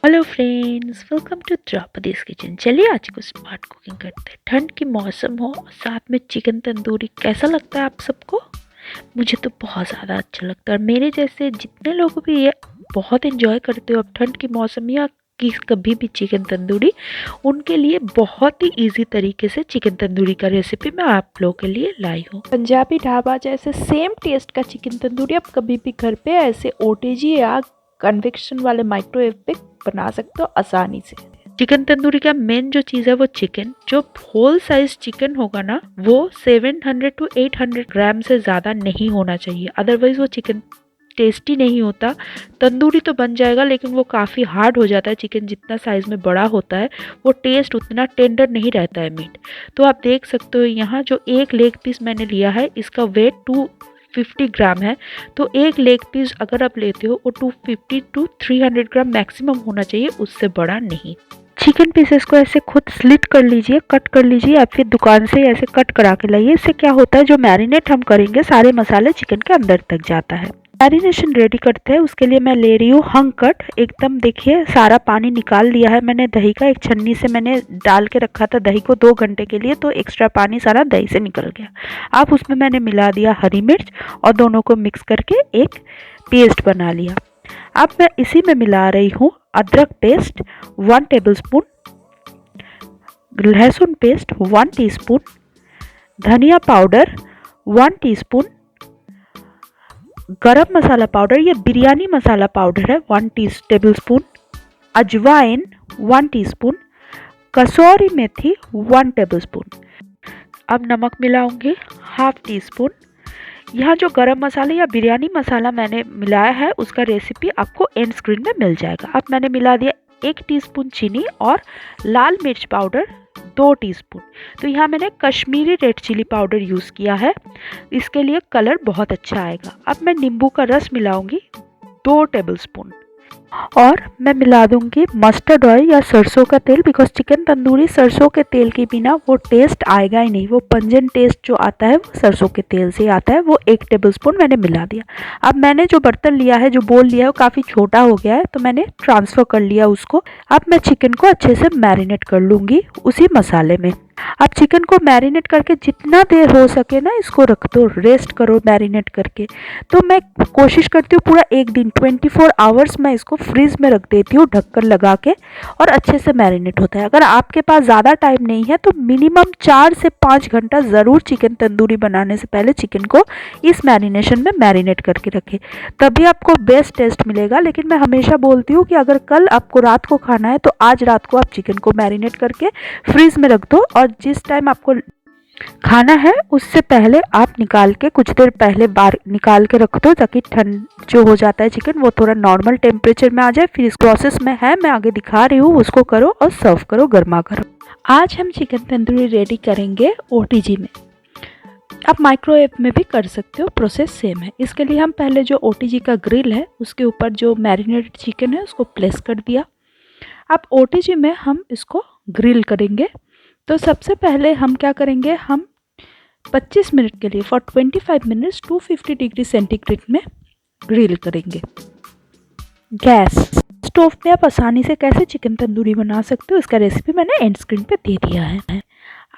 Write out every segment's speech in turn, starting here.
Hello friends, welcome to Draupadi's kitchen. चलिए आज को स्मार्ट कुकिंग करते हैं। ठंड की मौसम हो, साथ में चिकन तंदूरी। कैसा लगता है आप सबको? मुझे तो बहुत ज़्यादा अच्छा लगता है। और मेरे जैसे जितने लोग भी ये बहुत एंजॉय करते हो अब ठंड की मौसम या कि कभी भी चिकन तंदूरी, उनके लिए बहुत ही इजी तरीके से चिकन तंदूरी का रेसिपी मैं आप लोगों के लिए लाई हूँ। पंजाबी ढाबा जैसे सेम टेस्ट का चिकन तंदूरी आप कभी भी घर पे ऐसे OTG या कन्वेक्शन वाले माइक्रोवेव पे बना सकते हो आसानी से। चिकन तंदूरी का मेन जो चीज़ है वो चिकन, जो होल साइज चिकन होगा ना, वो 700 to 800 ग्राम से ज़्यादा नहीं होना चाहिए, अदरवाइज वो चिकन टेस्टी नहीं होता। तंदूरी तो बन जाएगा लेकिन वो काफ़ी हार्ड हो जाता है। चिकन जितना साइज़ में बड़ा होता है वो टेस्ट उतना टेंडर नहीं रहता है मीट। तो आप देख सकते हो यहाँ जो एक लेग पीस मैंने लिया है, इसका वेट 250 ग्राम है। तो एक लेग पीस अगर आप लेते हो वो 250 to 300 ग्राम मैक्सिमम होना चाहिए, उससे बड़ा नहीं। चिकन पीसेस को ऐसे खुद स्लिट कर लीजिए, कट कर लीजिए, या फिर दुकान से ऐसे कट करा के लाइए। इससे क्या होता है, जो मैरिनेट हम करेंगे सारे मसाले चिकन के अंदर तक जाता है। मैरिनेशन रेडी करते हैं, उसके लिए मैं ले रही हूँ हंग कट। एकदम देखिए सारा पानी निकाल लिया है मैंने दही का। एक छन्नी से मैंने डाल के रखा था दही को 2 घंटे के लिए, तो एक्स्ट्रा पानी सारा दही से निकल गया। अब उसमें मैंने मिला दिया हरी मिर्च और दोनों को मिक्स करके एक पेस्ट बना लिया। अब मैं इसी में मिला रही हूँ अदरक पेस्ट 1 टेबलस्पून, लहसुन पेस्ट 1 टीस्पून, धनिया पाउडर 1 टीस्पून, गरम मसाला पाउडर, ये बिरयानी मसाला पाउडर है 1 टेबलस्पून, अजवाइन 1 टीस्पून, कसूरी मेथी 1 टेबलस्पून। अब नमक मिलाऊंगी हाफ टी स्पून। यहाँ जो गरम मसाला या बिरयानी मसाला मैंने मिलाया है उसका रेसिपी आपको एंड स्क्रीन में मिल जाएगा। अब मैंने मिला दिया 1 टीस्पून चीनी और लाल मिर्च पाउडर 2 टीस्पून। तो यहाँ मैंने Kashmiri red chilli powder use किया है, इसके लिए कलर बहुत अच्छा आएगा। अब मैं नींबू का रस मिलाऊंगी 2 टेबलस्पून और मैं मिला दूंगी मस्टर्ड ऑयल या सरसों का तेल, बिकॉज चिकन तंदूरी सरसों के तेल के बिना वो टेस्ट आएगा ही नहीं। वो पंजन टेस्ट जो आता है वो सरसों के तेल से आता है। वो 1 टेबलस्पून मैंने मिला दिया। अब मैंने जो बर्तन लिया है, जो बोल लिया है, वो काफ़ी छोटा हो गया है, तो मैंने ट्रांसफ़र कर लिया उसको। अब मैं चिकन को अच्छे से मैरिनेट कर लूँगी उसी मसाले में। अब चिकन को मैरिनेट करके जितना देर हो सके ना इसको रख दो, रेस्ट करो मैरिनेट करके। तो मैं कोशिश करती हूँ पूरा एक दिन 24 आवर्स मैं इसको फ्रीज में रख देती हूँ ढक्कन लगा के, और अच्छे से मैरिनेट होता है। अगर आपके पास ज़्यादा टाइम नहीं है तो मिनिमम 4 से 5 घंटा ज़रूर चिकन तंदूरी बनाने से पहले चिकन को इस मैरिनेशन में मैरिनेट करके रखें, तभी आपको बेस्ट टेस्ट मिलेगा। लेकिन मैं हमेशा बोलती हूँ कि अगर कल आपको रात को खाना है तो आज रात को आप चिकन को मैरिनेट करके फ्रीज में रख दो, और जिस टाइम आपको खाना है उससे पहले आप निकाल के कुछ देर पहले बाहर निकाल के रख दो, ताकि ठंड जो हो जाता है चिकन वो थोड़ा नॉर्मल टेम्परेचर में आ जाए। फिर इस प्रोसेस में है, मैं आगे दिखा रही हूँ, उसको करो और सर्व करो गर्मा गर्म। आज हम चिकन तंदूरी रेडी करेंगे OTG में। आप माइक्रोवेव में भी कर सकते हो, प्रोसेस सेम है। इसके लिए हम पहले जो OTG का ग्रिल है उसके ऊपर जो मैरिनेटेड चिकन है उसको प्लेस कर दिया। अब OTG में हम इसको ग्रिल करेंगे। तो सबसे पहले हम क्या करेंगे, हम 25 मिनट के लिए फॉर 25 मिनट्स 250 डिग्री सेंटीग्रेड में ग्रिल करेंगे। गैस स्टोव पे आप आसानी से कैसे चिकन तंदूरी बना सकते हो इसका रेसिपी मैंने एंड स्क्रीन पे दे दिया है।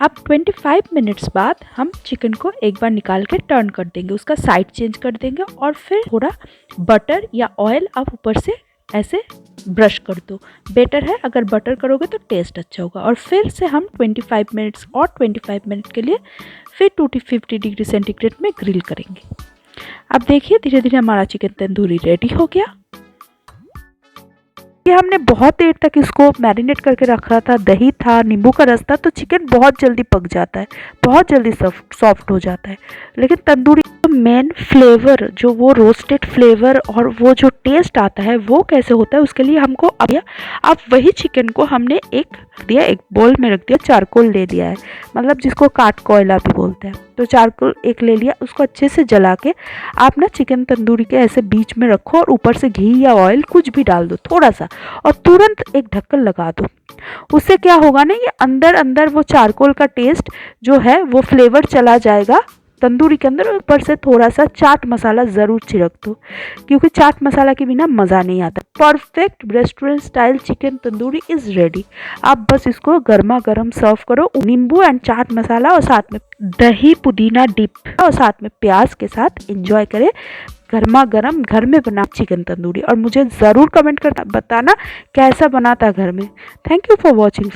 अब 25 मिनट्स बाद हम चिकन को एक बार निकाल के टर्न कर देंगे, उसका साइड चेंज कर देंगे, और फिर थोड़ा बटर या ऑयल आप ऊपर से ऐसे ब्रश कर दो। बेटर है अगर बटर करोगे तो टेस्ट अच्छा होगा। और फिर से हम 25 मिनट्स और 25 मिनट के लिए फिर 250 डिग्री सेंटीग्रेड में ग्रिल करेंगे। अब देखिए धीरे धीरे हमारा चिकन तंदूरी रेडी हो गया। ये हमने बहुत देर तक इसको मैरिनेट करके रखा था, दही था, नींबू का रस था, तो चिकन बहुत जल्दी पक जाता है, बहुत जल्दी सॉफ्ट हो जाता है। लेकिन तंदूरी मेन फ्लेवर जो वो रोस्टेड फ्लेवर और वो जो टेस्ट आता है वो कैसे होता है, उसके लिए हमको अब वही चिकन को हमने एक बोल में रख दिया, चारकोल ले लिया है, मतलब जिसको काट कोयला भी बोलते हैं। तो चारकोल एक ले लिया, उसको अच्छे से जला के आप ना चिकन तंदूरी के ऐसे बीच में रखो और ऊपर से घी या ऑयल कुछ भी डाल दो थोड़ा सा, और तुरंत एक ढक्कन लगा दो। उससे क्या होगा ना, ये अंदर अंदर वो चारकोल का टेस्ट जो है वो फ्लेवर चला जाएगा तंदूरी के अंदर ऊपर से थोड़ा सा चाट मसाला ज़रूर छिड़क दो, क्योंकि चाट मसाला के बिना मज़ा नहीं आता। Perfect restaurant style chicken tandoori is ready. आप बस इसको गर्मा गर्म सर्व करो, नींबू एंड चाट मसाला और साथ में दही पुदीना डिप और साथ में प्याज के साथ एंजॉय करें गर्मा गर्म घर में बना चिकन तंदूरी। और मुझे ज़रूर कमेंट करना बताना कैसा बनाता घर में। Thank you for watching.